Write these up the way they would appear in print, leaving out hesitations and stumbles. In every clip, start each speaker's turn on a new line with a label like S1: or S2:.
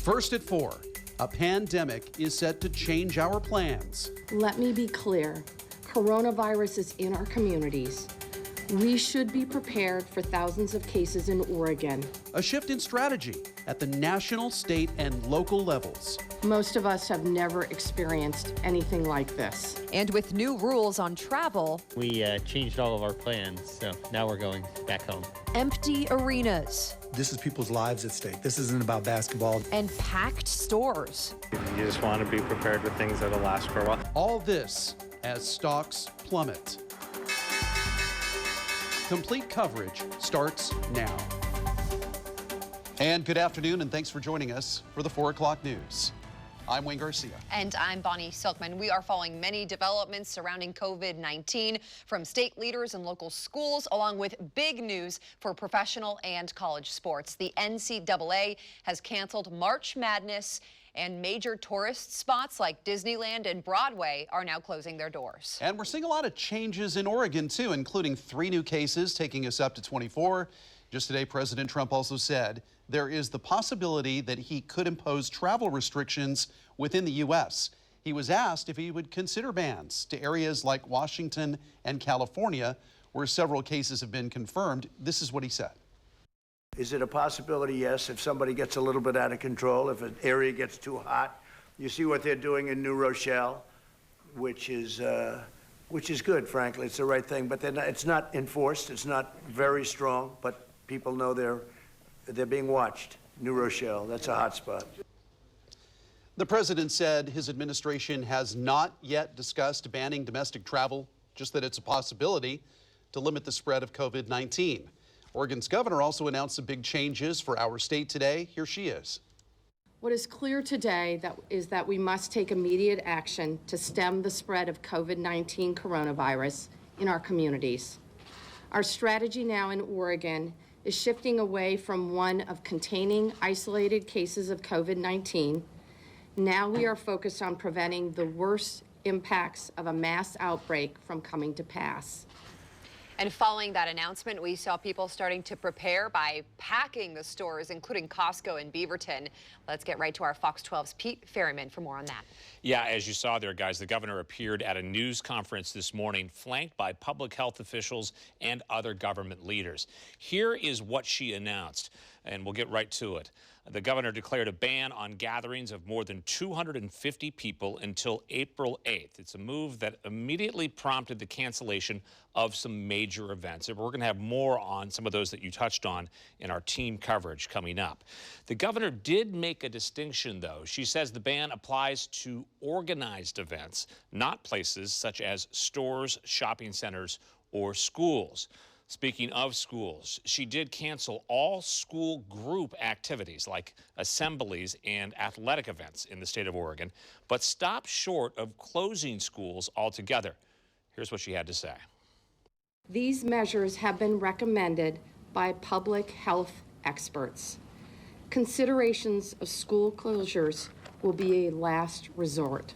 S1: First at 4, a pandemic is set to change our plans.
S2: Let me be clear. Coronavirus is in our communities. We should be prepared for thousands of cases in Oregon.
S1: A shift in strategy at the national, state, and local levels.
S2: Most of us have never experienced anything like this.
S3: And with new rules on travel,
S4: we changed all of our plans, so now we're going back home.
S3: Empty arenas.
S5: This is people's lives at stake. This isn't about basketball.
S3: And packed stores.
S6: You just want to be prepared with things that'll last for a while.
S1: All this as stocks plummet. Complete coverage starts now. And good afternoon, and thanks for joining us for the 4 o'clock news. I'm Wayne Garcia.
S7: And I'm Bonnie Silkman. We are following many developments surrounding COVID-19 from state leaders and local schools, along with big news for professional and college sports. The NCAA has canceled March Madness, and major tourist spots like Disneyland and Broadway are now closing their doors.
S1: And we're seeing a lot of changes in Oregon, too, including 3 new cases, taking us up to 24. Just today, President Trump also said there is the possibility that he could impose travel restrictions within the U.S. He was asked if he would consider bans to areas like Washington and California, where several cases have been confirmed. This is what he said.
S8: Is it a possibility? Yes. If somebody gets a little bit out of control, if an area gets too hot, you see what they're doing in New Rochelle, which is good, frankly. It's the right thing, but it's not enforced. It's not very strong, but people know they're being watched. New Rochelle, that's a hot spot.
S1: The president said his administration has not yet discussed banning domestic travel, just that it's a possibility to limit the spread of COVID-19. Oregon's governor also announced some big changes for our state today. Here she is.
S2: What is clear today is that we must take immediate action to stem the spread of COVID-19 coronavirus in our communities. Our strategy now in Oregon is shifting away from one of containing isolated cases of COVID-19. Now we are focused on preventing the worst impacts of a mass outbreak from coming to pass.
S7: And following that announcement, we saw people starting to prepare by packing the stores, including Costco in Beaverton. Let's get right to our Fox 12's Pete Ferryman for more on that.
S9: Yeah, as you saw there, guys, the governor appeared at a news conference this morning, flanked by public health officials and other government leaders. Here is what she announced, and we'll get right to it. The governor declared a ban on gatherings of more than 250 people until April 8th. It's a move that immediately prompted the cancellation of some major events. And we're going to have more on some of those that you touched on in our team coverage coming up. The governor did make a distinction, though. She says the ban applies to organized events, not places such as stores, shopping centers, or schools. Speaking of schools, she did cancel all school group activities like assemblies and athletic events in the state of Oregon, but stopped short of closing schools altogether. Here's what she had to say.
S2: These measures have been recommended by public health experts. Considerations of school closures will be a last resort.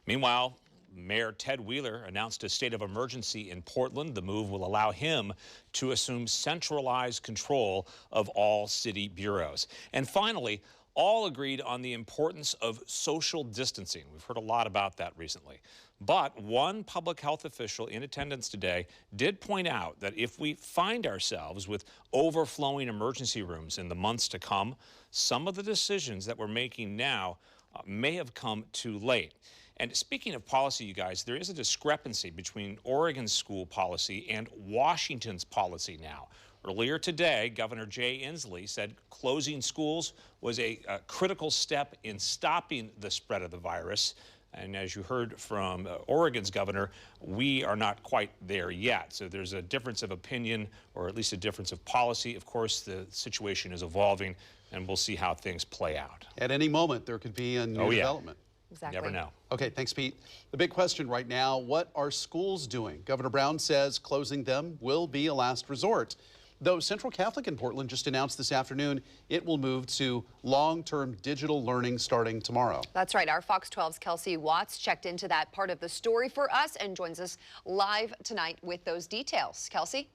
S9: Meanwhile, Mayor Ted Wheeler announced a state of emergency in Portland. The move will allow him to assume centralized control of all city bureaus. And finally, all agreed on the importance of social distancing. We've heard a lot about that recently. But one public health official in attendance today did point out that if we find ourselves with overflowing emergency rooms in the months to come, some of the decisions that we're making now may have come too late. And speaking of policy, you guys, there is a discrepancy between Oregon's school policy and Washington's policy now. Earlier today, Governor Jay Inslee said closing schools was a critical step in stopping the spread of the virus. And as you heard from Oregon's governor, we are not quite there yet. So there's a difference of opinion, or at least a difference of policy. Of course, the situation is evolving, and we'll see how things play out.
S1: At any moment, there could be a new development.
S7: Exactly.
S9: Never know.
S1: Okay, thanks, Pete. The big question right now, what are schools doing? Governor Brown says closing them will be a last resort. Though Central Catholic in Portland just announced this afternoon it will move to long-term digital learning starting tomorrow.
S7: That's right. Our Fox 12's Kelsey Watts checked into that part of the story for us and joins us live tonight with those details. Kelsey?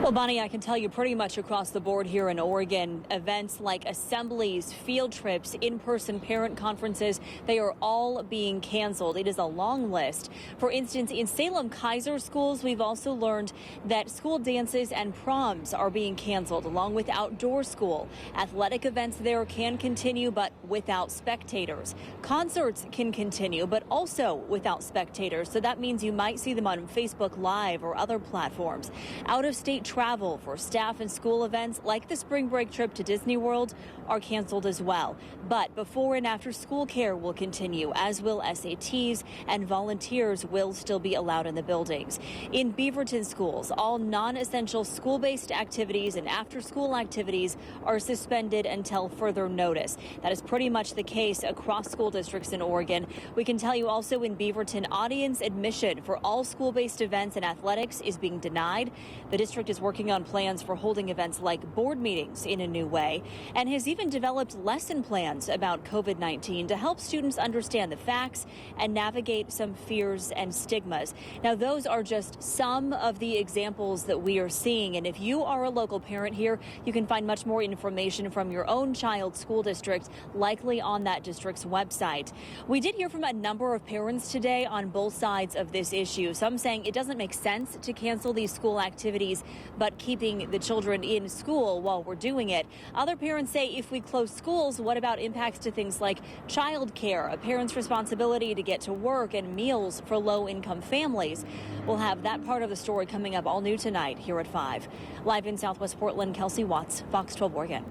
S10: Well, Bonnie, I can tell you pretty much across the board here in Oregon, events like assemblies, field trips, in-person parent conferences, they are all being canceled. It is a long list. For instance, in Salem-Keizer schools, we've also learned that school dances and proms are being canceled, along with outdoor school. Athletic events there can continue, but without spectators. Concerts can continue, but also without spectators. So that means you might see them on Facebook Live or other platforms. Out-of-state travel for staff and school events like the spring break trip to Disney World are canceled as well. But before and after school care will continue, as will SATs, and volunteers will still be allowed in the buildings. In Beaverton schools, all non-essential school-based activities and after-school activities are suspended until further notice. That is pretty much the case across school districts in Oregon. We can tell you also in Beaverton, audience admission for all school-based events and athletics is being denied. The district is working on plans for holding events like board meetings in a new way, and has even developed lesson plans about COVID-19 to help students understand the facts and navigate some fears and stigmas. Now, those are just some of the examples that we are seeing, and if you are a local parent here, you can find much more information from your own child's school district, likely on that district's website. We did hear from a number of parents today on both sides of this issue. Some saying it doesn't make sense to cancel these school activities, but keeping the children in school while we're doing it. Other parents say if we close schools, what about impacts to things like child care, a parent's responsibility to get to work, and meals for low-income families? We'll have that part of the story coming up all new tonight here at 5. Live in Southwest Portland, Kelsey Watts, Fox 12 Oregon.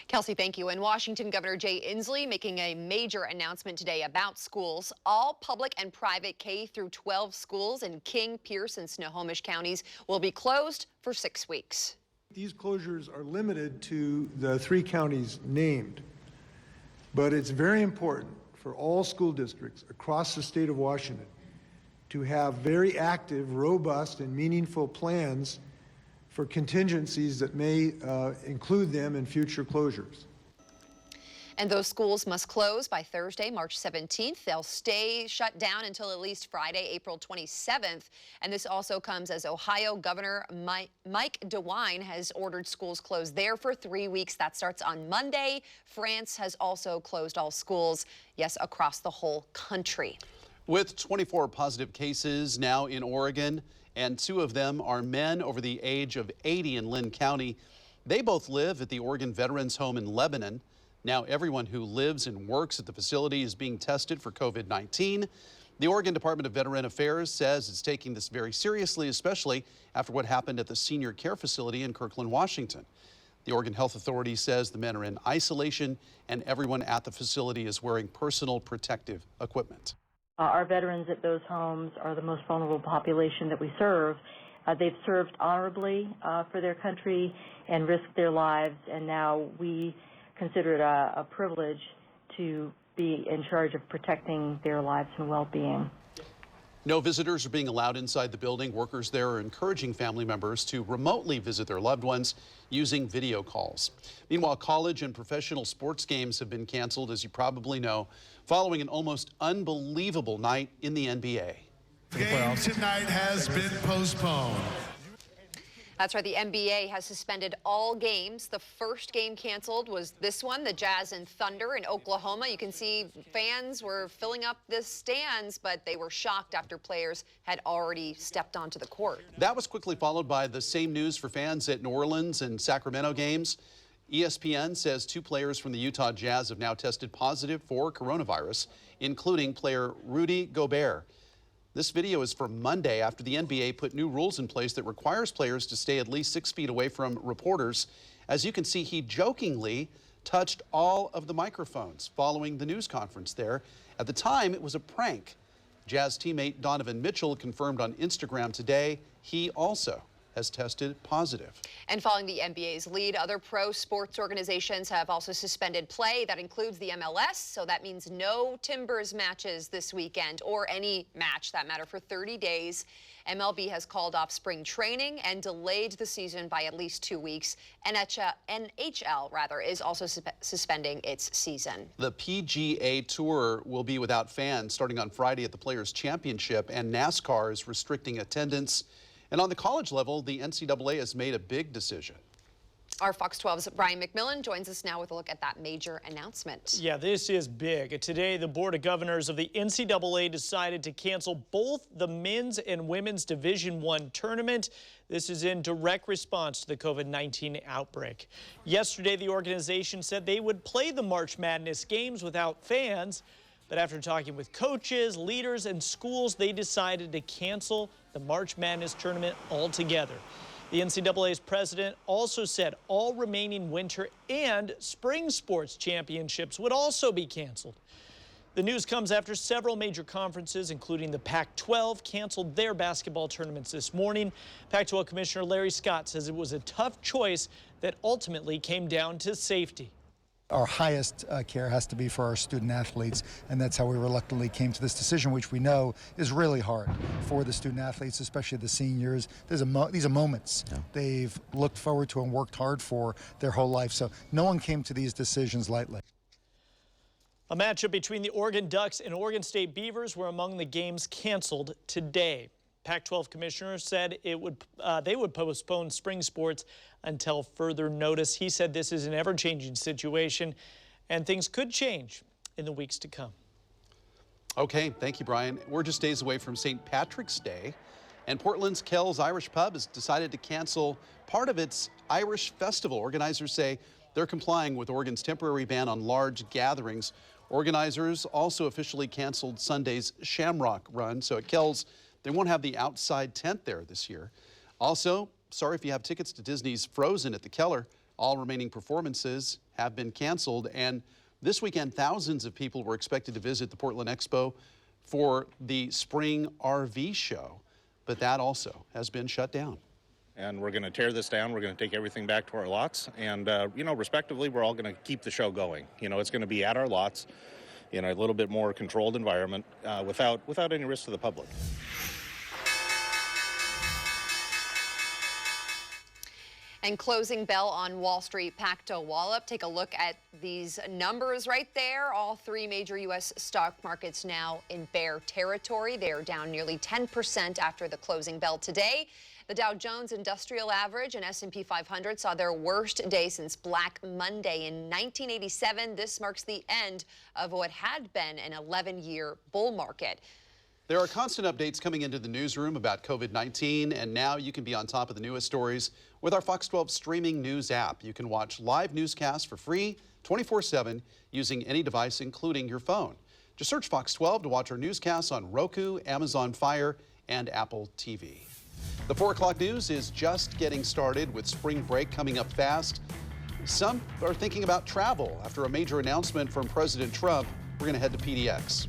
S7: Kelsey, thank you. In Washington, Governor Jay Inslee making a major announcement today about schools. All public and private K-12 schools in King, Pierce, and Snohomish counties will be closed for 6 weeks.
S11: These closures are limited to the 3 counties named, but it's very important for all school districts across the state of Washington to have very active, robust, and meaningful plans for contingencies that may include them in future closures.
S7: And those schools must close by Thursday, March 17th. They'll stay shut down until at least Friday, April 27th. And this also comes as Ohio Governor Mike DeWine has ordered schools closed there for 3 weeks. That starts on Monday. France has also closed all schools, yes, across the whole country.
S1: With 24 positive cases now in Oregon, and 2 of them are men over the age of 80 in Lynn County. They both live at the Oregon Veterans Home in Lebanon. Now everyone who lives and works at the facility is being tested for COVID-19. The Oregon Department of Veteran Affairs says it's taking this very seriously, especially after what happened at the senior care facility in Kirkland, Washington. The Oregon Health Authority says the men are in isolation and everyone at the facility is wearing personal protective equipment.
S12: Our veterans at those homes are the most vulnerable population that we serve. They've served honorably for their country and risked their lives, and now we consider it a privilege to be in charge of protecting their lives and well-being.
S1: No visitors are being allowed inside the building. Workers there are encouraging family members to remotely visit their loved ones using video calls. Meanwhile, college and professional sports games have been canceled, as you probably know, following an almost unbelievable night in the NBA.
S13: The game tonight has been postponed.
S7: That's right. The NBA has suspended all games. The first game canceled was this one, the Jazz and Thunder in Oklahoma. You can see fans were filling up the stands, but they were shocked after players had already stepped onto the court.
S1: That was quickly followed by the same news for fans at New Orleans and Sacramento games. ESPN says 2 players from the Utah Jazz have now tested positive for coronavirus, including player Rudy Gobert. This video is from Monday after the NBA put new rules in place that requires players to stay at least 6 feet away from reporters. As you can see, he jokingly touched all of the microphones following the news conference there. At the time, it was a prank. Jazz teammate Donovan Mitchell confirmed on Instagram today he also has tested positive.
S7: And following the NBA's lead, other pro sports organizations have also suspended play. That includes the MLS, so that means no Timbers matches this weekend, or any match that matter, for 30 days. MLB has called off spring training and delayed the season by at least 2 weeks. NHL is also suspending its season.
S1: The PGA Tour will be without fans starting on Friday at the Players' Championship, and NASCAR is restricting attendance And on the college level, the NCAA has made a big decision.
S7: Our Fox 12's Brian McMillan joins us now with a look at that major announcement.
S14: Yeah, this is big. Today, the Board of Governors of the NCAA decided to cancel both the men's and women's Division I tournament. This is in direct response to the COVID-19 outbreak. Yesterday, the organization said they would play the March Madness games without fans, but after talking with coaches, leaders, and schools, they decided to cancel the March Madness tournament altogether. The NCAA's president also said all remaining winter and spring sports championships would also be canceled. The news comes after several major conferences, including the Pac-12, canceled their basketball tournaments this morning. Pac-12 Commissioner Larry Scott says it was a tough choice that ultimately came down to safety.
S5: Our highest care has to be for our student athletes, and that's how we reluctantly came to this decision, which we know is really hard for the student athletes, especially the seniors. These are moments they've looked forward to and worked hard for their whole life, so no one came to these decisions lightly.
S14: A matchup between the Oregon Ducks and Oregon State Beavers were among the games canceled today. Pac-12 commissioner said they would postpone spring sports until further notice. He said this is an ever-changing situation and things could change in the weeks to come.
S1: Okay, thank you, Brian. We're just days away from St. Patrick's Day, and Portland's Kells Irish Pub has decided to cancel part of its Irish festival. Organizers say they're complying with Oregon's temporary ban on large gatherings. Organizers also officially canceled Sunday's Shamrock Run, so at Kells, they won't have the outside tent there this year. Also, sorry if you have tickets to Disney's Frozen at the Keller. All remaining performances have been canceled, and this weekend thousands of people were expected to visit the Portland Expo for the spring RV show, but that also has been shut down.
S15: And we're going to tear this down. We're going to take everything back to our lots, and respectively, we're all going to keep the show going. It's going to be at our lots in a little bit more controlled environment without any risk to the public.
S7: And closing bell on Wall Street, Pacto Wallop. Take a look at these numbers right there. All three major U.S. stock markets now in bear territory. They are down nearly 10% after the closing bell today. The Dow Jones Industrial Average and S&P 500 saw their worst day since Black Monday in 1987. This marks the end of what had been an 11-year bull market.
S1: There are constant updates coming into the newsroom about COVID-19, and now you can be on top of the newest stories with our Fox 12 streaming news app. You can watch live newscasts for free 24/7 using any device, including your phone. Just search Fox 12 to watch our newscasts on Roku, Amazon Fire, and Apple TV. The 4 o'clock news is just getting started with spring break coming up fast. Some are thinking about travel after a major announcement from President Trump. We're going to head to PDX.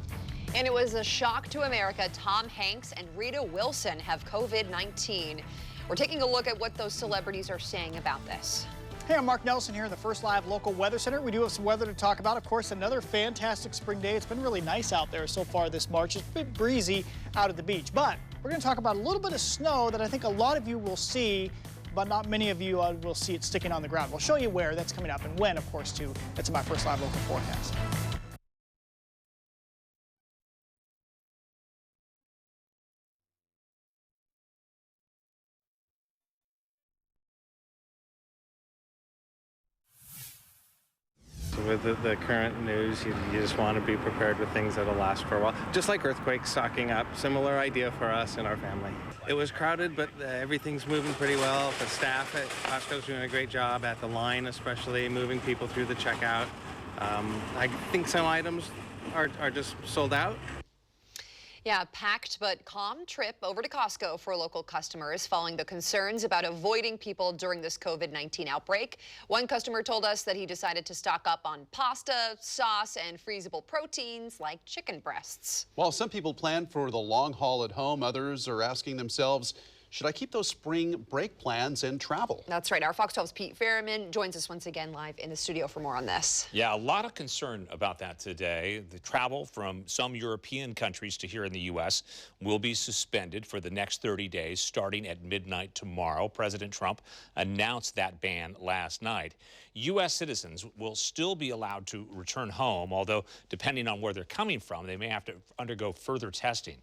S7: And it was a shock to America. Tom Hanks and Rita Wilson have COVID-19. We're taking a look at what those celebrities are saying about this.
S16: Hey, I'm Mark Nelson here in the First Live Local Weather Center. We do have some weather to talk about. Of course, another fantastic spring day. It's been really nice out there so far this March. It's a bit breezy out at the beach, but we're going to talk about a little bit of snow that I think a lot of you will see, but not many of you will see it sticking on the ground. We'll show you where that's coming up and when, of course, too. That's in my First Live Local forecast.
S6: With the current news, you just want to be prepared with things that'll last for a while. Just like earthquakes stocking up, similar idea for us and our family. It was crowded, but everything's moving pretty well. The staff at Costco's doing a great job at the line, especially moving people through the checkout. I think some items are just sold out.
S7: Yeah, packed but calm trip over to Costco for local customers following the concerns about avoiding people during this COVID-19 outbreak. One customer told us that he decided to stock up on pasta, sauce, and freezable proteins like chicken breasts.
S1: While some people plan for the long haul at home, others are asking themselves, should I keep those spring break plans and travel?
S7: That's right. Our Fox 12's Pete Fairman joins us once again live in the studio for more on this.
S9: Yeah, a lot of concern about that today. The travel from some European countries to here in the U.S. will be suspended for the next 30 days, starting at midnight tomorrow. President Trump announced that ban last night. U.S. citizens will still be allowed to return home, although depending on where they're coming from, they may have to undergo further testing.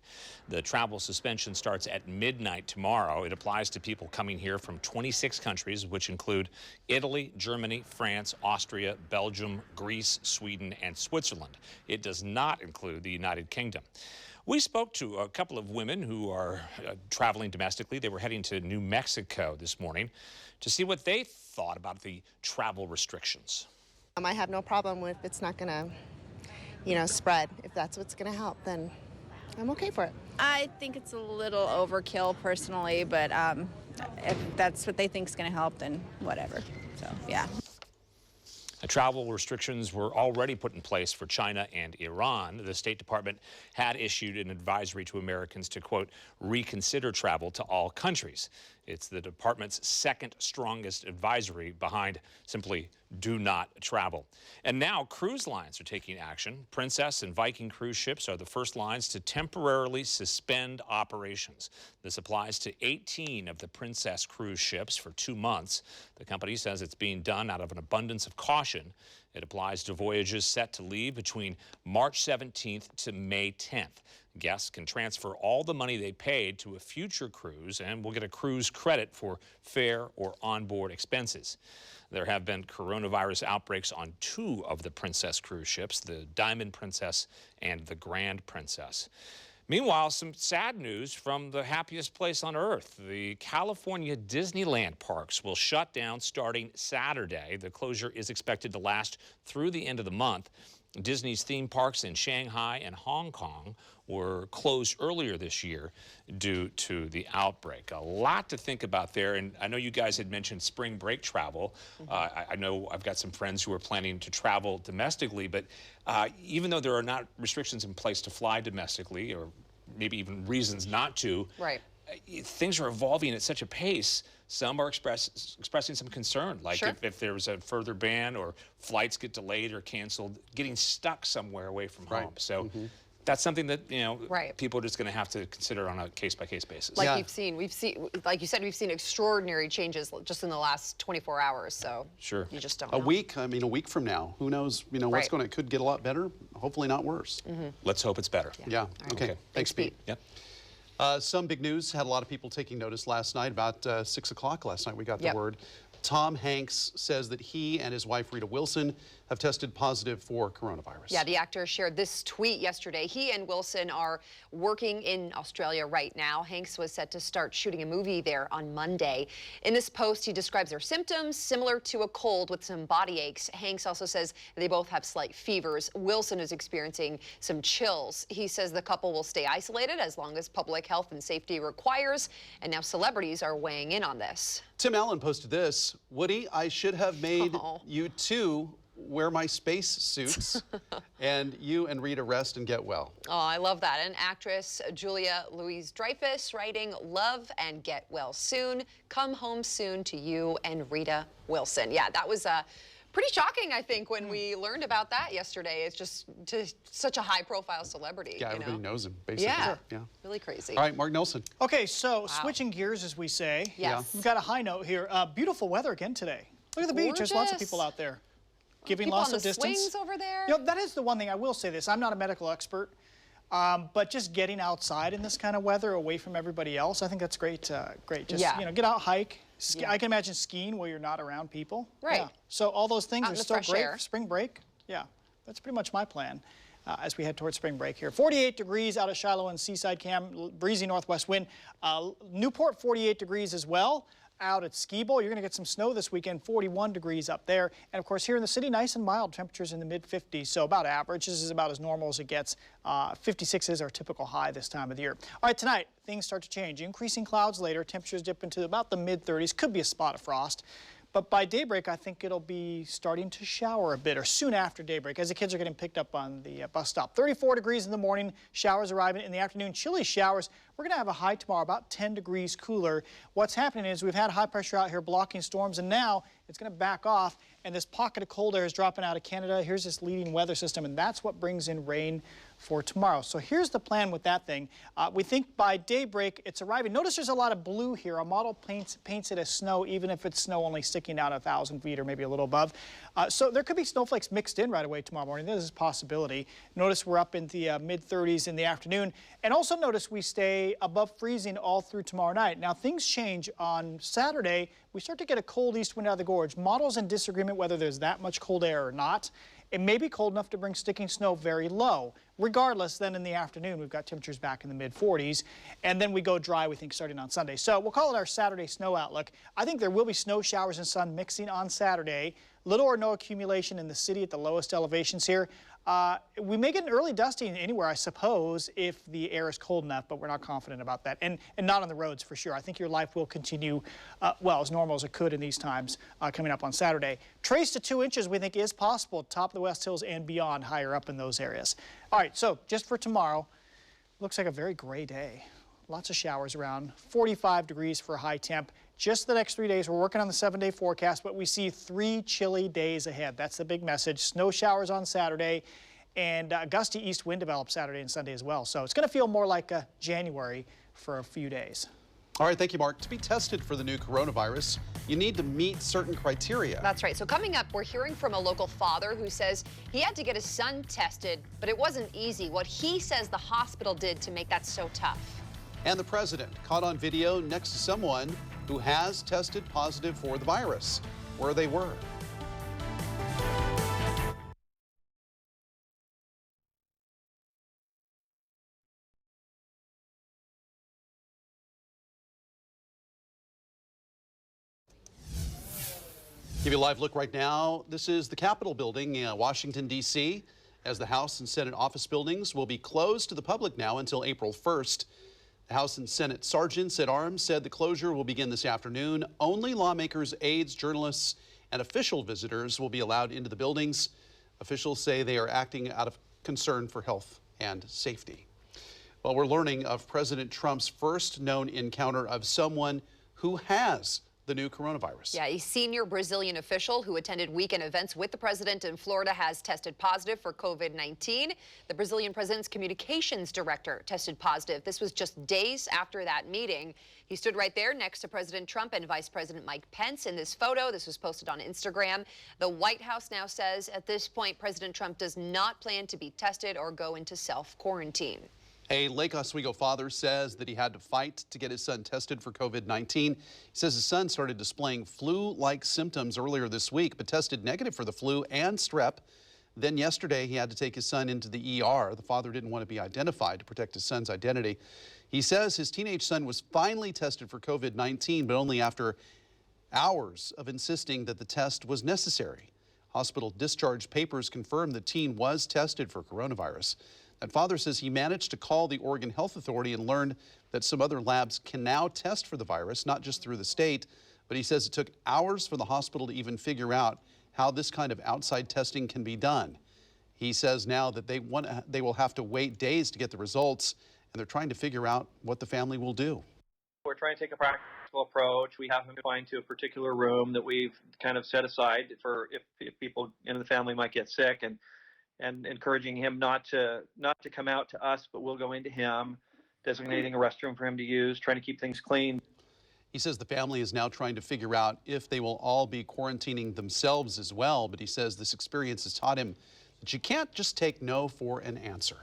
S9: The travel suspension starts at midnight tomorrow. tomorrow. It applies to people coming here from 26 countries, which include Italy, Germany, France, Austria, Belgium, Greece, Sweden, and Switzerland. It does not include the United Kingdom. We spoke to a couple of women who are traveling domestically. They were heading to New Mexico this morning to see what they thought about the travel restrictions.
S17: I have no problem with it's not going to, spread. If that's what's going to help, then I'm okay for it.
S18: I think it's a little overkill personally, but if that's what they think is going to help, then whatever. So, yeah.
S9: The travel restrictions were already put in place for China and Iran. The State Department had issued an advisory to Americans to, quote, reconsider travel to all countries. It's the department's second strongest advisory behind simply do not travel. And now cruise lines are taking action. Princess and Viking cruise ships are the first lines to temporarily suspend operations. This applies to 18 of the Princess cruise ships for 2 months. The company says it's being done out of an abundance of caution. It applies to voyages set to leave between March 17th to May 10th. Guests can transfer all the money they paid to a future cruise and will get a cruise credit for fare or onboard expenses. There have been coronavirus outbreaks on 2 of the Princess cruise ships, the Diamond Princess and the Grand Princess. Meanwhile, some sad news from the happiest place on earth. The California Disneyland parks will shut down starting Saturday. The closure is expected to last through the end of the month. Disney's theme parks in Shanghai and Hong Kong were closed earlier this year due to the outbreak. A lot to think about there, and I know you guys had mentioned spring break travel. I know I've got some friends who are planning to travel domestically, but even though there are not restrictions in place to fly domestically, or maybe even reasons not to,
S7: right,
S9: things are evolving at such a pace. Some are expressing some concern, like
S7: sure,
S9: if there's a further ban or flights get delayed or canceled, getting stuck somewhere away from home. So that's something that,
S7: right,
S9: people are just going to have to consider on a case-by-case basis.
S7: Like we've seen, like you said, we've seen extraordinary changes just in the last 24 hours. So
S9: sure,
S7: you just don't
S1: know.
S7: A
S1: week from now, who knows, what's going to, could get a lot better, hopefully not worse.
S9: Let's hope it's better.
S1: Yeah. Okay. Thanks, Pete.
S9: Yep.
S1: Some big news, had a lot of people taking notice last night. About 6 o'clock last night, we got the word. Tom Hanks says that he and his wife, Rita Wilson, have tested positive for coronavirus.
S7: Yeah, the actor shared this tweet yesterday. He and Wilson are working in Australia right now. Hanks was set to start shooting a movie there on Monday. In this post, he describes their symptoms similar to a cold with some body aches. Hanks also says they both have slight fevers. Wilson is experiencing some chills. He says the couple will stay isolated as long as public health and safety requires. And now celebrities are weighing in on this.
S1: Tim Allen posted this. Woody, I should have made you two wear my space suits, and you and Rita rest and get well.
S7: Oh, I love that. And actress Julia Louis-Dreyfus writing, love and get well soon. Come home soon to you and Rita Wilson. Yeah, that was pretty shocking, I think, when we learned about that yesterday. It's just such a high-profile celebrity.
S1: Yeah, everybody knows him, basically.
S7: Yeah, really crazy.
S1: All right, Mark Nelson.
S16: Okay, so switching gears, as we say.
S7: Yes.
S16: We've got a high note here. Beautiful weather again today. Look at the beach. There's lots of people out there giving lots of distance.
S7: Swings over there.
S16: That is the one thing I will say this. I'm not a medical expert, but just getting outside in this kind of weather, away from everybody else, I think that's great. Great. Just get out, hike. I can imagine skiing where you're not around people.
S7: Right.
S16: Yeah. So all those things
S7: out
S16: are still great for spring break. Yeah, that's pretty much my plan as we head towards spring break here. 48 degrees out of Shiloh and Seaside Cam, breezy northwest wind. Newport, 48 degrees as well. Out at Ski Bowl, you're going to get some snow this weekend, 41 degrees up there. And of course, here in the city, nice and mild, temperatures in the mid-50s, so about average. This is about as normal as it gets. 56 is our typical high this time of the year. All right, tonight, things start to change. Increasing clouds later, temperatures dip into about the mid-30s, could be a spot of frost. But by daybreak, I think it'll be starting to shower a bit, or soon after daybreak, as the kids are getting picked up on the bus stop. 34 degrees in the morning, showers arriving in the afternoon. Chilly showers. We're going to have a high tomorrow, about 10 degrees cooler. What's happening is we've had high pressure out here blocking storms, and now it's going to back off, and this pocket of cold air is dropping out of Canada. Here's this leading weather system, and that's what brings in rain for tomorrow. So here's the plan with that thing. We think by daybreak it's arriving. Notice there's a lot of blue here. Our model paints it as snow, even if it's snow only sticking out 1,000 feet or maybe a little above. So there could be snowflakes mixed in right away tomorrow morning. This is a possibility. Notice we're up in the mid-30s in the afternoon. And also notice we stay above freezing all through tomorrow night. Now things change on Saturday. We start to get a cold east wind out of the gorge. Models in disagreement whether there's that much cold air or not. It may be cold enough to bring sticking snow very low. Regardless, then in the afternoon, we've got temperatures back in the mid-40s. And then we go dry, we think, starting on Sunday. So we'll call it our Saturday snow outlook. I think there will be snow showers and sun mixing on Saturday. Little or no accumulation in the city at the lowest elevations here. We may get an early dusting anywhere, I suppose, if the air is cold enough, but we're not confident about that. And not on the roads for sure. I think your life will continue, well, as normal as it could in these times coming up on Saturday. Trace to 2 inches we think is possible at top of the West Hills and beyond, higher up in those areas. All right, so just for tomorrow, looks like a very gray day. Lots of showers around, 45 degrees for a high temp. Just the next 3 days, we're working on the 7-day forecast, but we see 3 chilly days ahead. That's the big message. Snow showers on Saturday, and gusty east wind develops Saturday and Sunday as well. So it's going to feel more like January for a few days.
S1: All right, thank you, Mark. To be tested for the new coronavirus, you need to meet certain criteria.
S7: That's right. So coming up, we're hearing from a local father who says he had to get his son tested, but it wasn't easy. What he says the hospital did to make that so tough.
S1: And the president caught on video next to someone who has tested positive for the virus, where they were. Give you a live look right now. This is the Capitol building in Washington, D.C., as the House and Senate office buildings will be closed to the public now until April 1st. The House and Senate sergeants at arms said the closure will begin this afternoon. Only lawmakers, aides, journalists, and official visitors will be allowed into the buildings. Officials say they are acting out of concern for health and safety. Well, we're learning of President Trump's first known encounter of someone who has the new coronavirus.
S7: Yeah, a senior Brazilian official who attended weekend events with the president in Florida has tested positive for COVID-19. The Brazilian president's communications director tested positive. This was just days after that meeting. He stood right there next to President Trump and Vice President Mike Pence in this photo. This was posted on Instagram. The White House now says at this point, President Trump does not plan to be tested or go into self-quarantine.
S1: A Lake Oswego father says that he had to fight to get his son tested for COVID-19. He says his son started displaying flu-like symptoms earlier this week, but tested negative for the flu and strep. Then yesterday, he had to take his son into the ER. The father didn't want to be identified to protect his son's identity. He says his teenage son was finally tested for COVID-19, but only after hours of insisting that the test was necessary. Hospital discharge papers confirm the teen was tested for coronavirus. That father says he managed to call the Oregon Health Authority and learned that some other labs can now test for the virus, not just through the state, but he says it took hours for the hospital to even figure out how this kind of outside testing can be done. He says now that they will have to wait days to get the results, and they're trying to figure out what the family will do.
S19: We're trying to take a practical approach. We have him confined to a particular room that we've kind of set aside for if people in the family might get sick, and encouraging him not to come out to us, but we'll go into him, designating a restroom for him to use, trying to keep things clean.
S1: He says the family is now trying to figure out if they will all be quarantining themselves as well, but he says this experience has taught him that you can't just take no for an answer.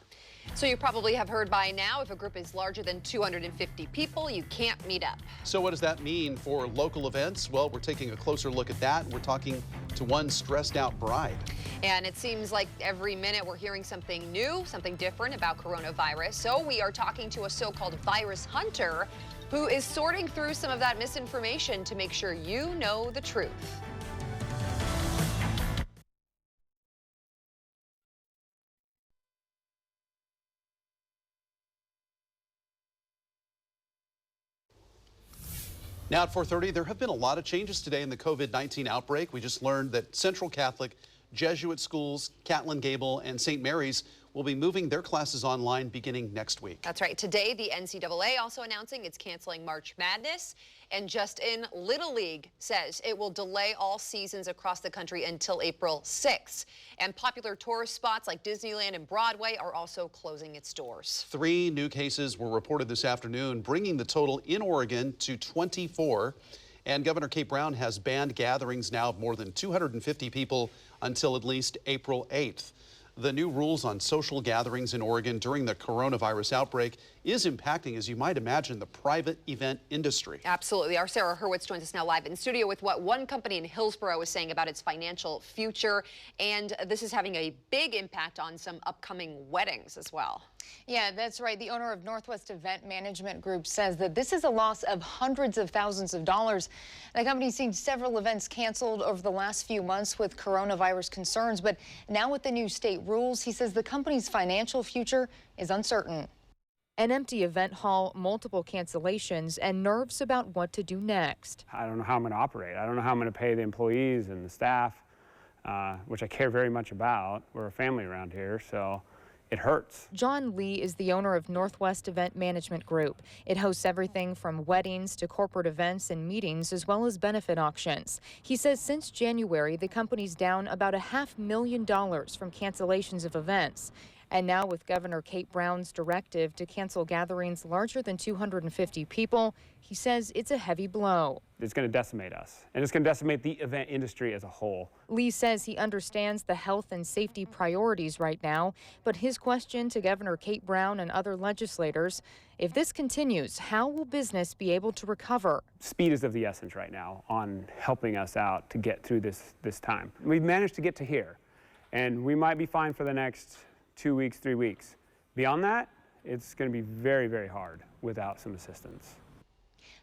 S7: So you probably have heard by now, if a group is larger than 250 people, you can't meet up.
S1: So what does that mean for local events? Well, we're taking a closer look at that. We're talking to one stressed out bride.
S7: And it seems like every minute we're hearing something new, something different about coronavirus. So we are talking to a so-called virus hunter who is sorting through some of that misinformation to make sure you know the truth.
S1: Now at 4:30, there have been a lot of changes today in the COVID-19 outbreak. We just learned that Central Catholic, Jesuit schools, Catlin Gable, and St. Mary's will be moving their classes online beginning next week.
S7: That's right. Today, the NCAA also announcing it's canceling March Madness. And just in, Little League says it will delay all seasons across the country until April 6th. And popular tourist spots like Disneyland and Broadway are also closing its doors.
S1: 3 new cases were reported this afternoon, bringing the total in Oregon to 24. And Governor Kate Brown has banned gatherings now of more than 250 people until at least April 8th. The new rules on social gatherings in Oregon during the coronavirus outbreak is impacting, as you might imagine, the private event industry.
S7: Absolutely. Our Sarah Hurwitz joins us now live in studio with what one company in Hillsborough is saying about its financial future. And this is having a big impact on some upcoming weddings as well.
S20: Yeah, that's right. The owner of Northwest Event Management Group says that this is a loss of hundreds of thousands of dollars. The company's seen several events canceled over the last few months with coronavirus concerns, but now with the new state rules, he says the company's financial future is uncertain.
S3: An empty event hall, multiple cancellations, and nerves about what to do next.
S21: I don't know how I'm going to operate. I don't know how I'm going to pay the employees and the staff, which I care very much about. We're a family around here, so it hurts.
S3: John Lee is the owner of Northwest Event Management Group. It hosts everything from weddings to corporate events and meetings, as well as benefit auctions. He says since January, the company's down about $500,000 from cancellations of events. And now with Governor Kate Brown's directive to cancel gatherings larger than 250 people, he says it's a heavy blow.
S21: It's going to decimate us, and it's going to decimate the event industry as a whole.
S3: Lee says he understands the health and safety priorities right now, but his question to Governor Kate Brown and other legislators, if this continues, how will business be able to recover?
S21: Speed is of the essence right now on helping us out to get through this time. We've managed to get to here, and we might be fine for the next 2 weeks, 3 weeks. Beyond that, it's going to be very, very hard without some assistance.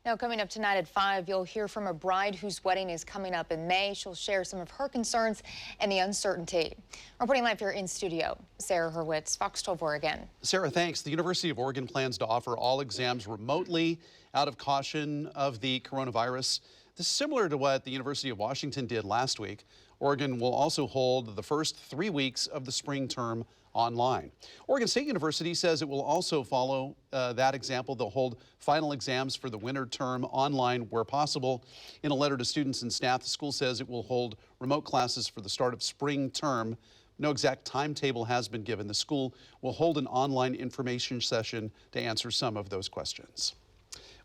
S20: Now, coming up tonight at 5, you'll hear from a bride whose wedding is coming up in May. She'll share some of her concerns and the uncertainty. Reporting live here in studio, Sarah Hurwitz, Fox 12 Oregon.
S1: Sarah, thanks. The University of Oregon plans to offer all exams remotely out of caution of the coronavirus. This is similar to what the University of Washington did last week. Oregon will also hold the first 3 weeks of the spring term online. Oregon State University says it will also follow that example. They'll hold final exams for the winter term online where possible. In a letter to students and staff, the school says it will hold remote classes for the start of spring term. No exact timetable has been given. The school will hold an online information session to answer some of those questions.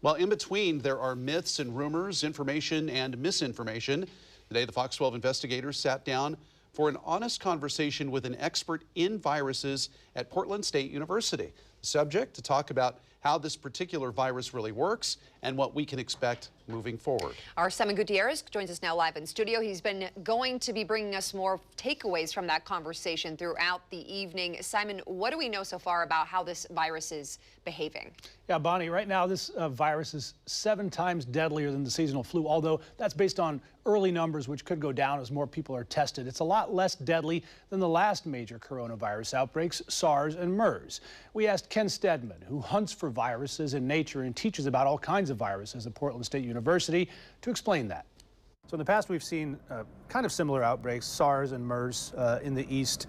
S1: Well, in between, there are myths and rumors, information and misinformation. Today, the Fox 12 investigators sat down for an honest conversation with an expert in viruses at Portland State University. The subject to talk about how this particular virus really works and what we can expect moving forward.
S7: Our Simon Gutierrez joins us now live in studio. He's been going to be bringing us more takeaways from that conversation throughout the evening. Simon, what do we know so far about how this virus is behaving?
S22: Yeah, Bonnie, right now this virus is 7 times deadlier than the seasonal flu, although that's based on early numbers, which could go down as more people are tested. It's a lot less deadly than the last major coronavirus outbreaks, SARS and MERS. We asked Ken Stedman, who hunts for viruses in nature and teaches about all kinds of viruses at Portland State University, to explain that.
S23: So in the past, we've seen kind of similar outbreaks, SARS and MERS in the East.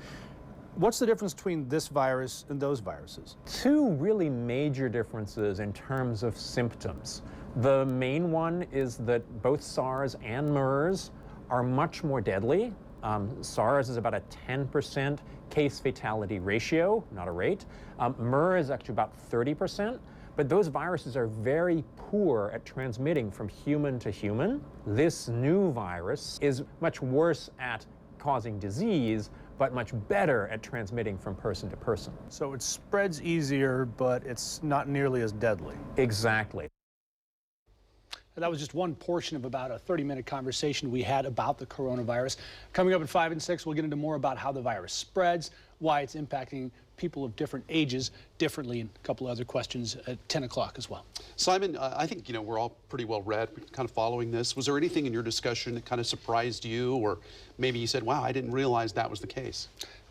S23: What's the difference between this virus and those viruses?
S24: 2 really major differences in terms of symptoms. The main one is that both SARS and MERS are much more deadly. SARS is about a 10% case fatality ratio, not a rate. MERS is actually about 30%. But those viruses are very poor at transmitting from human to human. This new virus is much worse at causing disease, but much better at transmitting from person to person.
S23: So it spreads easier, but it's not nearly as deadly.
S24: Exactly.
S22: That was just one portion of about a 30-minute conversation we had about the coronavirus. Coming up at 5 and 6, we'll get into more about how the virus spreads, why it's impacting people of different ages differently, and a couple other questions at 10 o'clock as well.
S1: Simon, I think, we're all pretty well read, kind of following this. Was there anything in your discussion that kind of surprised you, or maybe you said, wow, I didn't realize that was the case?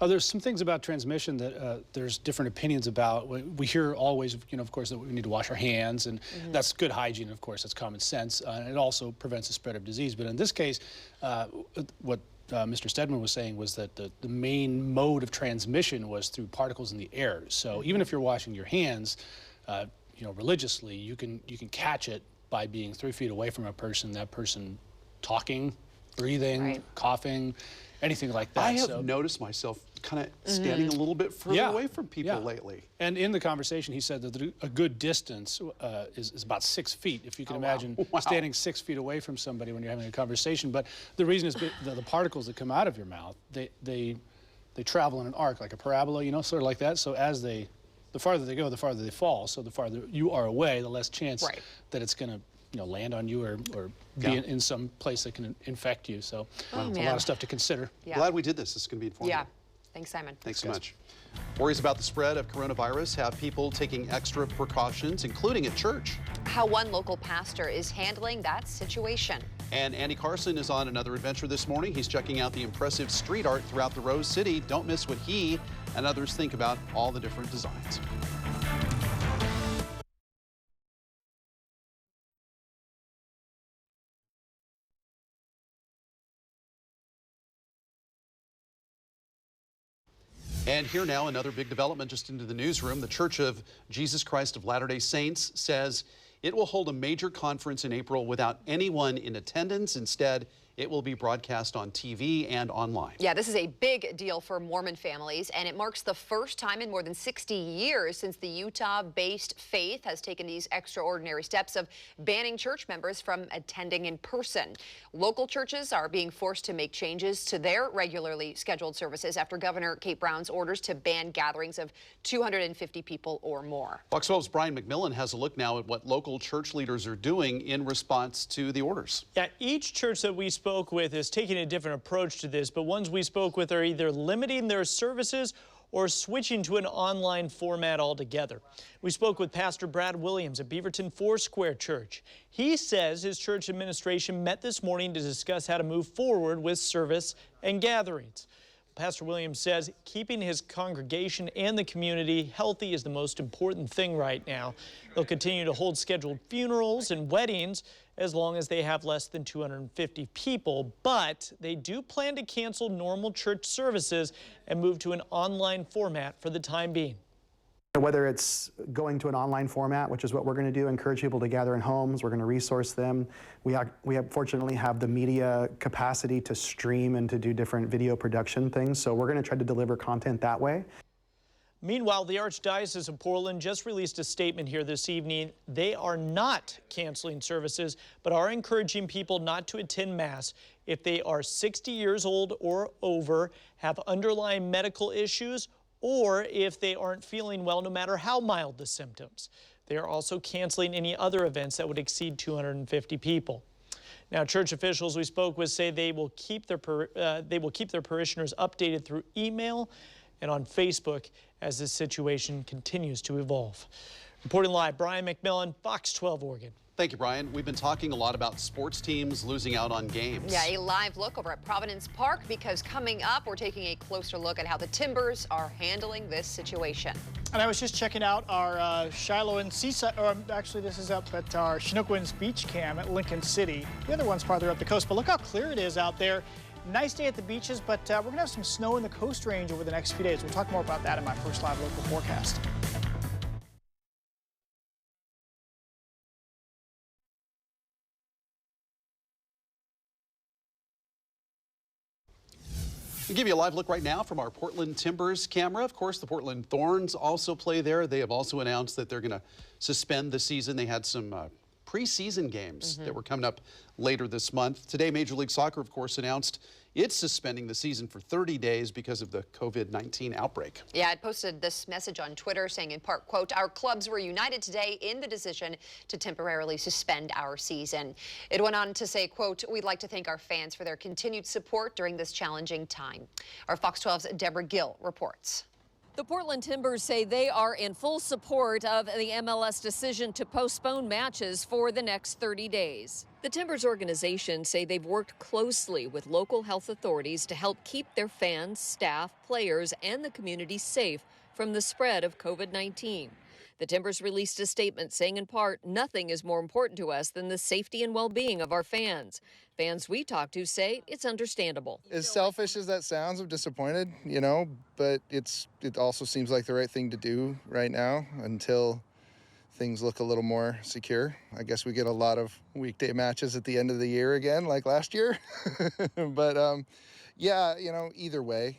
S22: There's some things about transmission that there's different opinions about. We hear always, of course, that we need to wash our hands, and that's good hygiene, of course, that's common sense, and it also prevents the spread of disease. But in this case, what Mr. Stedman was saying was that the main mode of transmission was through particles in the air. So even if you're washing your hands, religiously, you can catch it by being 3 feet away from a person, that person talking, breathing, coughing, anything like that.
S1: I have noticed myself kind of standing a little bit further away from people lately.
S22: And in the conversation, he said that a good distance is about 6 feet. If you can imagine standing 6 feet away from somebody when you're having a conversation. But the reason is the particles that come out of your mouth, they travel in an arc, like a parabola, you know, sort of like that. So the farther they go, the farther they fall. So the farther you are away, the less chance that it's going to land on you or be in some place that can infect you. So it's a lot of stuff to consider.
S1: Glad we did this. This is going to be informative.
S7: Yeah. Thanks, Simon.
S1: Thanks so much. Worries about the spread of coronavirus have people taking extra precautions, including at church.
S7: How one local pastor is handling that situation.
S1: And Andy Carson is on another adventure this morning. He's checking out the impressive street art throughout the Rose City. Don't miss what he and others think about all the different designs. And here now, another big development just into the newsroom. The Church of Jesus Christ of Latter-day Saints says it will hold a major conference in April without anyone in attendance. Instead, it will be broadcast on TV and online.
S7: Yeah, this is a big deal for Mormon families, and it marks the first time in more than 60 years since the Utah-based faith has taken these extraordinary steps of banning church members from attending in person. Local churches are being forced to make changes to their regularly scheduled services after Governor Kate Brown's orders to ban gatherings of 250 people or more.
S1: Fox 12's Brian McMillan has a look now at what local church leaders are doing in response to the orders.
S14: Yeah, each church that we spoke with is taking a different approach to this, but ones we spoke with are either limiting their services or switching to an online format altogether. We spoke with Pastor Brad Williams at Beaverton Foursquare Church. He says his church administration met this morning to discuss how to move forward with service and gatherings. Pastor Williams says keeping his congregation and the community healthy is the most important thing right now. They'll continue to hold scheduled funerals and weddings as long as they have less than 250 people, but they do plan to cancel normal church services and move to an online format for the time being.
S2: Whether it's going to an online format, which is what we're going to do, encourage people to gather in homes, we're going to resource them. We fortunately have the media capacity to stream and to do different video production things, so we're going to try to deliver content that way.
S14: Meanwhile, the Archdiocese of Portland just released a statement here this evening. They are not canceling services, but are encouraging people not to attend Mass if they are 60 years old or over, have underlying medical issues, or if they aren't feeling well, no matter how mild the symptoms. They are also canceling any other events that would exceed 250 people. Now, church officials we spoke with say they will keep their parishioners updated through email and on Facebook as this situation continues to evolve. Reporting live, Brian McMillan, Fox 12 Oregon.
S1: Thank you, Brian. We've been talking a lot about sports teams losing out on games.
S7: Yeah, a live look over at Providence Park, because coming up, we're taking a closer look at how the Timbers are handling this situation.
S16: And I was just checking out our Shiloh and Seaside, or actually this is up at our Chinookwan's Beach Cam at Lincoln City. The other one's farther up the coast, but look how clear it is out there. Nice day at the beaches, but we're going to have some snow in the Coast Range over the next few days. We'll talk more about that in my first live local forecast.
S1: We'll give you a live look right now from our Portland Timbers camera. Of course, the Portland Thorns also play there. They have also announced that they're going to suspend the season. They had some preseason games that were coming up later this month. Today, Major League Soccer, of course, announced it's suspending the season for 30 days because of the COVID-19 outbreak.
S7: Yeah, it posted this message on Twitter saying in part, quote, "Our clubs were united today in the decision to temporarily suspend our season." It went on to say, quote, "We'd like to thank our fans for their continued support during this challenging time." Our Fox 12's Deborah Gill reports.
S4: The Portland Timbers say they are in full support of the MLS decision to postpone matches for the next 30 days. The Timbers organization say they've worked closely with local health authorities to help keep their fans, staff, players, and the community safe from the spread of COVID-19. The Timbers released a statement saying in part, "Nothing is more important to us than the safety and well-being of our fans." Fans we talked to say it's understandable.
S8: As selfish as that sounds, I'm disappointed, but it also seems like the right thing to do right now until things look a little more secure. I guess we get a lot of weekday matches at the end of the year again, like last year. But yeah, you know, either way,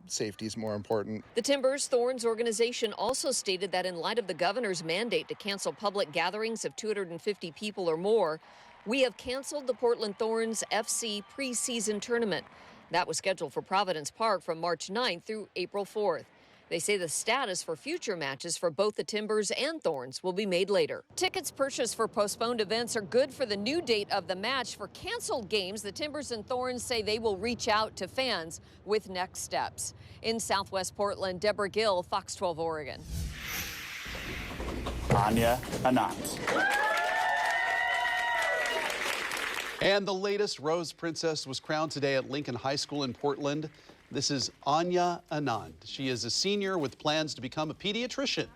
S8: safety is more important.
S4: The Timbers Thorns organization also stated that in light of the governor's mandate to cancel public gatherings of 250 people or more, we have canceled the Portland Thorns FC preseason tournament. That was scheduled for Providence Park from March 9th through April 4th. They say the status for future matches for both the Timbers and Thorns will be made later. Tickets purchased for postponed events are good for the new date of the match. For canceled games, the Timbers and Thorns say they will reach out to fans with next steps. In Southwest Portland, Deborah Gill, Fox 12 Oregon.
S10: Anya Anand.
S1: And the latest Rose Princess was crowned today at Lincoln High School in Portland. This is Anya Anand. She is a senior with plans to become a pediatrician.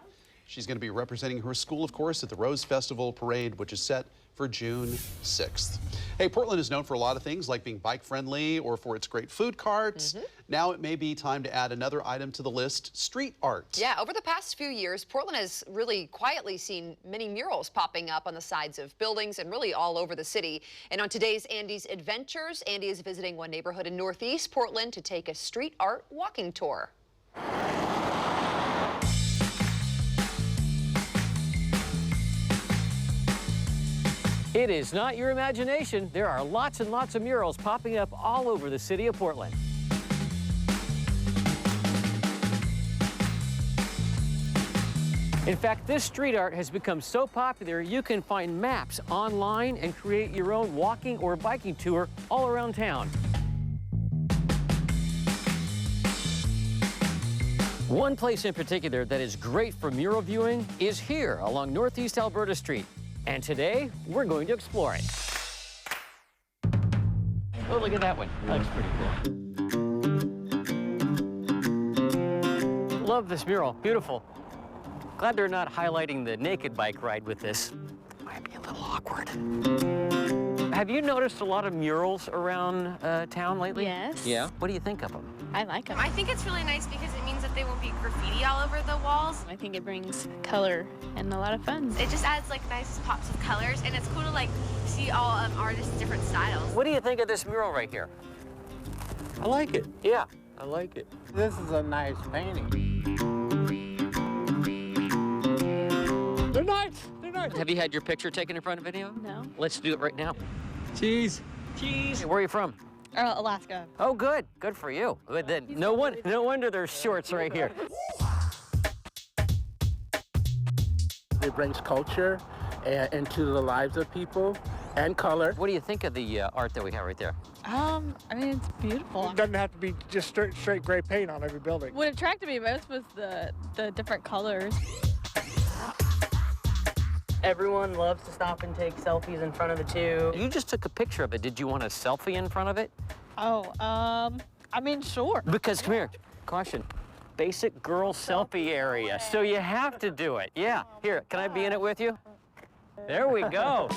S1: She's going to be representing her school, of course, at the Rose Festival Parade, which is set for June 6th. Hey, Portland is known for a lot of things, like being bike-friendly or for its great food carts. Now it may be time to add another item to the list, street art.
S7: Yeah, over the past few years, Portland has really quietly seen many murals popping up on the sides of buildings and really all over the city. And on today's Andy's Adventures, Andy is visiting one neighborhood in Northeast Portland to take a street art walking tour.
S11: It is not your imagination. There are lots and lots of murals popping up all over the city of Portland. In fact, this street art has become so popular, you can find maps online and create your own walking or biking tour all around town. One place in particular that is great for mural viewing is here along Northeast Alberta Street. And today, we're going to explore it. Oh, look at that one. That looks pretty cool. Love this mural. Beautiful. Glad they're not highlighting the naked bike ride with this. Might be a little awkward. Have you noticed a lot of murals around town lately?
S12: Yes.
S11: Yeah? What do you think of them?
S12: I like them. I think it's really nice because it means that they won't be graffiti all over the walls. I think it brings color and a lot of fun. It just adds like nice pops of colors, and it's cool to like see all artists' different styles.
S11: What do you think of this mural right here?
S10: I like it.
S11: Yeah, I like it.
S10: This is a nice painting. They're nice. They're nice.
S11: Have you had your picture taken in front of video?
S12: No.
S11: Let's do it right now.
S10: Cheese.
S11: Cheese. Hey, where are you from?
S12: Alaska.
S11: Oh, good. Good for you. Good then. No wonder there's shorts right here.
S10: It brings culture into the lives of people and color.
S11: What do you think of the art that we have right there?
S12: I mean, it's beautiful.
S10: It doesn't have to be just straight gray paint on every building.
S12: What attracted me most was the different colors.
S13: Everyone loves to stop and take selfies in front of the two.
S11: You just took a picture of it. Did you want a selfie in front of it?
S12: Oh, I mean, sure.
S11: Because, come here, caution, basic girl selfie area. So you have to do it. Yeah, here, can I be in it with you? There we go.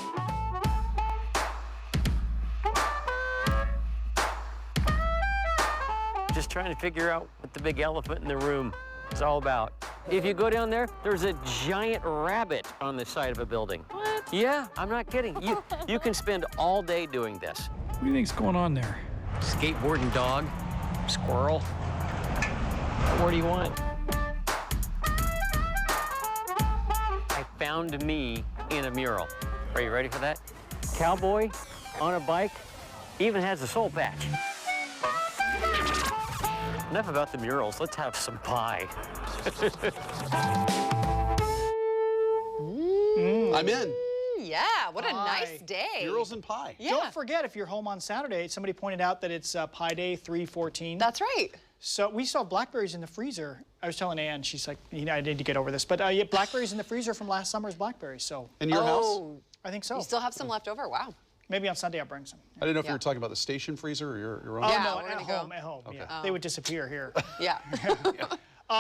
S11: Just trying to figure out what the big elephant in the room is all about. If you go down there, there's a giant rabbit on the side of a building.
S12: What?
S11: Yeah, I'm not kidding. You can spend all day doing this.
S25: What do you think's going on there?
S11: Skateboarding dog, squirrel. What do you want? I found me in a mural. Are you ready for that? Cowboy on a bike, even has a soul patch. Enough about the murals, let's have some pie.
S1: I'm in.
S7: Yeah, what a nice day.
S1: Murals and pie.
S7: Yeah.
S16: Don't forget, if you're home on Saturday, somebody pointed out that it's Pie Day 3/14.
S7: That's right.
S16: So we saw blackberries in the freezer. I was telling Ann, she's like, I need to get over this. But yeah, blackberries in the freezer from last summer's blackberries. So
S1: In your house?
S16: I think so.
S7: You still have some left over? Wow.
S16: Maybe on Sunday I'll bring some.
S1: I didn't know if you were talking about the station freezer or your own.
S16: Oh,
S7: Yeah,
S16: no,
S7: we're
S16: at
S7: gonna
S16: home,
S7: go.
S16: at home,
S1: Okay.
S16: yeah. They would disappear here.
S7: Yeah.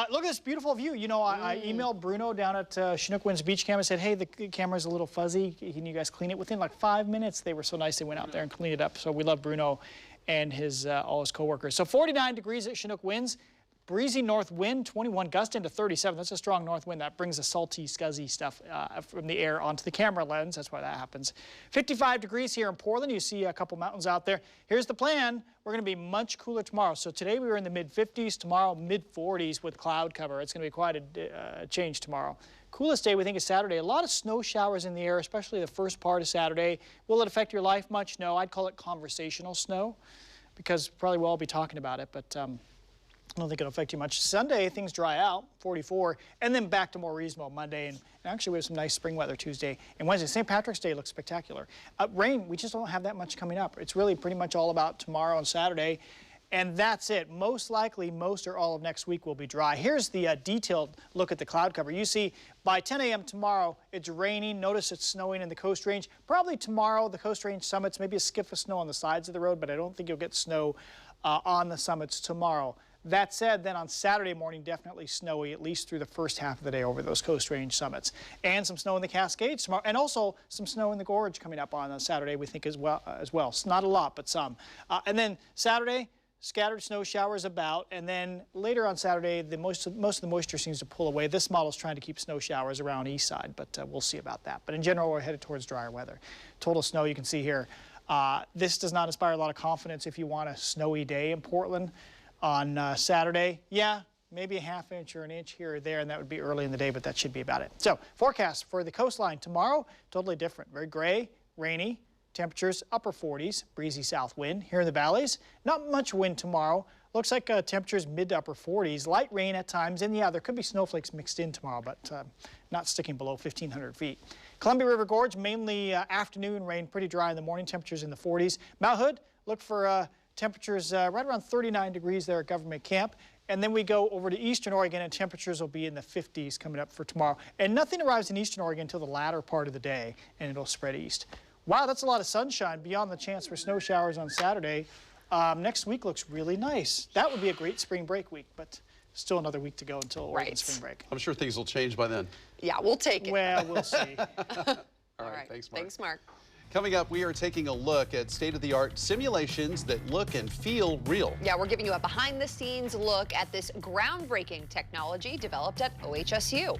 S16: Look at this beautiful view. You know, I emailed Bruno down at Chinook Wind's Beach Cam and said, hey, the camera's a little fuzzy. Can you guys clean it? Within like 5 minutes, they were so nice. They went out there and cleaned it up. So we love Bruno and all his coworkers. So 49 degrees at Chinook Winds. breezy north wind, 21 gust into 37. That's a strong north wind. That brings the salty, scuzzy stuff from the air onto the camera lens. That's why that happens. 55 degrees here in Portland. You see a couple mountains out there. Here's the plan. We're going to be much cooler tomorrow. So today we were in the mid-50s. Tomorrow, mid-40s with cloud cover. It's going to be quite a change tomorrow. Coolest day we think is Saturday. A lot of snow showers in the air, especially the first part of Saturday. Will it affect your life much? No. I'd call it conversational snow because probably we'll all be talking about it, but I don't think it'll affect you much. Sunday, things dry out, 44, and then back to more reasonable Monday. And actually, we have some nice spring weather Tuesday and Wednesday. St. Patrick's Day looks spectacular. Rain, we just don't have that much coming up. It's really pretty much all about tomorrow and Saturday. And that's it. Most likely, most or all of next week will be dry. Here's the detailed look at the cloud cover. You see, by 10 a.m. tomorrow, it's raining. Notice it's snowing in the Coast Range. Probably tomorrow, the Coast Range summits, maybe a skiff of snow on the sides of the road, but I don't think you'll get snow on the summits tomorrow. That said, then on Saturday morning, definitely snowy, at least through the first half of the day over those Coast Range summits. And some snow in the Cascades tomorrow, and also some snow in the Gorge coming up on Saturday, we think as well. It's not a lot, but some. And then Saturday, scattered snow showers about, and then later on Saturday, most of the moisture seems to pull away. This model is trying to keep snow showers around east side, but we'll see about that. But in general, we're headed towards drier weather. Total snow, you can see here. This does not inspire a lot of confidence if you want a snowy day in Portland on Saturday. Yeah, maybe a half inch or an inch here or there, and that would be early in the day, but that should be about it. So, forecast for the coastline tomorrow, totally different. Very gray, rainy. Temperatures upper 40s, breezy south wind. Here in the valleys, not much wind tomorrow. Looks like temperatures mid to upper 40s. Light rain at times, and yeah, there could be snowflakes mixed in tomorrow, but not sticking below 1,500 feet. Columbia River Gorge, mainly afternoon rain, pretty dry in the morning. Temperatures in the 40s. Mount Hood, look for temperatures right around 39 degrees there at Government Camp. And then we go over to eastern Oregon, and temperatures will be in the 50s coming up for tomorrow. And nothing arrives in eastern Oregon until the latter part of the day, and it'll spread east. Wow, that's a lot of sunshine beyond the chance for snow showers on Saturday. Next week looks really nice. That would be a great spring break week, but still another week to go until Oregon spring break.
S1: I'm sure things will change by then.
S7: Yeah, we'll take it.
S16: Well, we'll see.
S1: All right, thanks, Mark.
S7: Thanks, Mark.
S1: Coming up, we are taking a look at state-of-the-art simulations that look and feel real.
S7: Yeah, we're giving you a behind-the-scenes look at this groundbreaking technology developed at OHSU.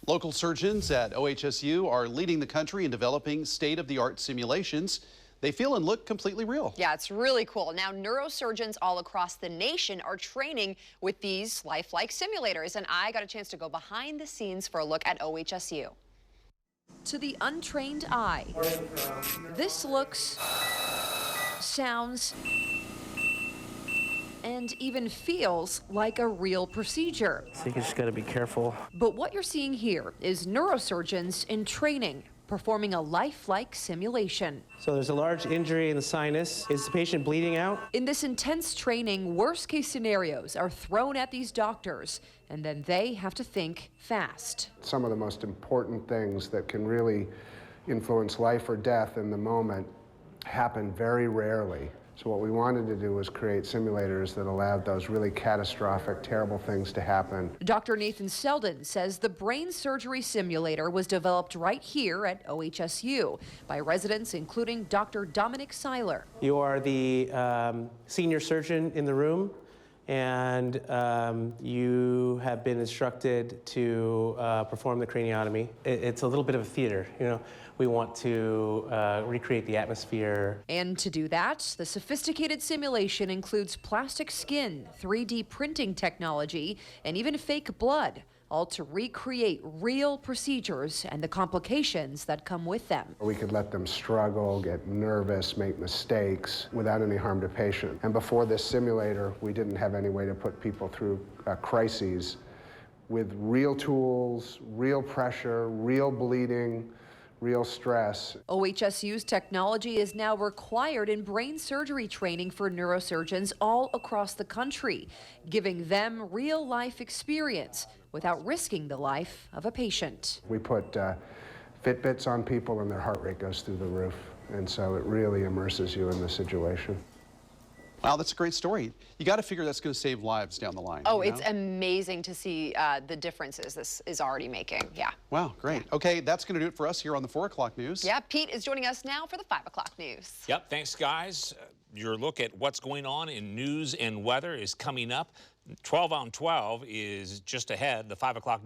S1: Local surgeons at OHSU are leading the country in developing state-of-the-art simulations. They feel and look completely real.
S7: Yeah, it's really cool. Now, neurosurgeons all across the nation are training with these lifelike simulators, and I got a chance to go behind the scenes for a look at OHSU. To the untrained eye, this looks, sounds, and even feels like a real procedure.
S13: So you just gotta be careful.
S4: But what you're seeing here is neurosurgeons in training, performing a lifelike simulation.
S13: So there's a large injury in the sinus. Is the patient bleeding out?
S4: In this intense training, worst-case scenarios are thrown at these doctors, and then they have to think fast.
S5: Some of the most important things that can really influence life or death in the moment happen very rarely. So what we wanted to do was create simulators that allowed those really catastrophic, terrible things to happen.
S4: Dr. Nathan Selden says the brain surgery simulator was developed right here at OHSU by residents including Dr. Dominic Seiler.
S13: You are the senior surgeon in the room, and you have been instructed to perform the craniotomy. It's a little bit of a theater, you know. We want to recreate the atmosphere.
S4: And to do that, the sophisticated simulation includes plastic skin, 3D printing technology, and even fake blood, all to recreate real procedures and the complications that come with them.
S5: We could let them struggle, get nervous, make mistakes without any harm to patient. And before this simulator, we didn't have any way to put people through crises with real tools, real pressure, real bleeding, real stress.
S4: OHSU's technology is now required in brain surgery training for neurosurgeons all across the country, giving them real-life experience without risking the life of a patient.
S5: We put Fitbits on people and their heart rate goes through the roof, and so it really immerses you in the situation.
S1: Wow, that's a great story. You got to figure that's going to save lives down the line.
S7: Oh,
S1: you
S7: it's
S1: know?
S7: amazing to see the differences this is already making. Yeah.
S1: Wow, great. Okay, that's going to do it for us here on the 4 o'clock news.
S7: Yeah, Pete is joining us now for the 5 o'clock news.
S9: Yep, thanks, guys. Your look at what's going on in news and weather is coming up. 12 on 12 is just ahead. The 5 o'clock